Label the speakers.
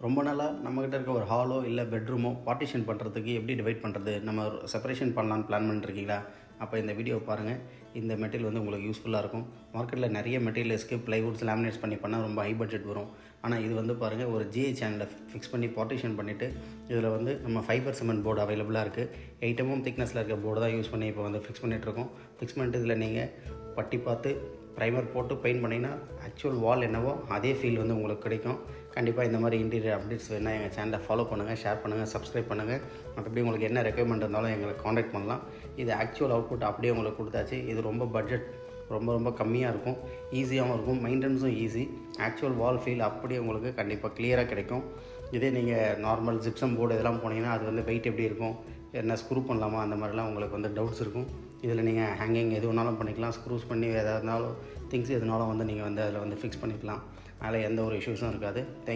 Speaker 1: ரொம்ப நாளாக நம்மக்கிட்ட இருக்க ஒரு ஹாலோ இல்லை பெட்ரூமோ பார்ட்டிஷன் பண்ணுறதுக்கு எப்படி டிவைட் பண்ணுறது, நம்ம செப்பரேஷன் பண்ணலான்னு பிளான் பண்ணிருக்கீங்களா? அப்போ இந்த வீடியோ பாருங்கள். இந்த மெட்டீரியல் வந்து உங்களுக்கு யூஸ்ஃபுல்லாக இருக்கும். மார்க்கெட்டில் நிறைய மெட்டீரியல்ஸ்க்கு ப்ளைவுட்ஸ் லேமினேட்ஸ் பண்ணால் ரொம்ப ஹை பட்ஜெட் வரும். ஆனால் இது வந்து பாருங்கள், ஒரு ஜிஐ சேனலில் ஃபிக்ஸ் பண்ணி பார்ட்டிஷன் பண்ணிவிட்டு இதில் வந்து நம்ம ஃபைபர் சிமெண்ட் போர்டு அவைலபிளாக இருக்குது. 8 mm திக்னஸில் இருக்க போர்டு தான் யூஸ் பண்ணி இப்போ வந்து ஃபிக்ஸ் பண்ணிகிட்ருக்கோம். ஃபிக்ஸ் பண்ணிட்டு இதில் நீங்கள் பட்டி பார்த்து ப்ரைமர் போட்டு பெயிண்ட் பண்ணிங்கன்னா ஆக்சுவல் வால் என்னவோ அதே ஃபீல் வந்து உங்களுக்கு கிடைக்கும். கண்டிப்பாக இந்த மாதிரி இன்டீரியர் அப்டேட்ஸ் வேணால் எங்கள் சேனலை ஃபாலோ பண்ணுங்கள், ஷேர் பண்ணுங்கள், சப்ஸ்கிரைப் பண்ணுங்கள். மற்றபடி உங்களுக்கு என்ன ரெக்கமெண்ட் இருந்தாலும் எங்களை காண்டாக்ட் பண்ணலாம். இது ஆக்சுவல் அவுட்புட் அப்படியே உங்களுக்கு கொடுத்தாச்சு. இது ரொம்ப பட்ஜெட் ரொம்ப கம்மியாக இருக்கும், ஈஸியாகவும் இருக்கும், மெயின்டெனன்ஸும் ஈஸி. ஆக்சுவல் வால் ஃபீல் அப்படியே உங்களுக்கு கண்டிப்பாக கிளியராக கிடைக்கும். இதே நீங்கள் நார்மல் ஜிப்சம் போர்டு இதெல்லாம் போனீங்கன்னா அது வந்து வெயிட் எப்படி இருக்கும், என்ன ஸ்க்ரூ பண்ணலாமா, அந்த மாதிரிலாம் உங்களுக்கு வந்து டவுட்ஸ் இருக்கும். இதில் நீங்கள் ஹேங்கிங் எது வேணாலும் பண்ணிக்கலாம், ஸ்க்ரூஸ் பண்ணி எதாக இருந்தாலும் திங்ஸ் எதுனாலும் வந்து நீங்கள் வந்து அதில் வந்து ஃபிக்ஸ் பண்ணிக்கலாம். அதில் எந்த ஒரு இஷ்யூஸும் இருக்காது. தேங்க்யூ.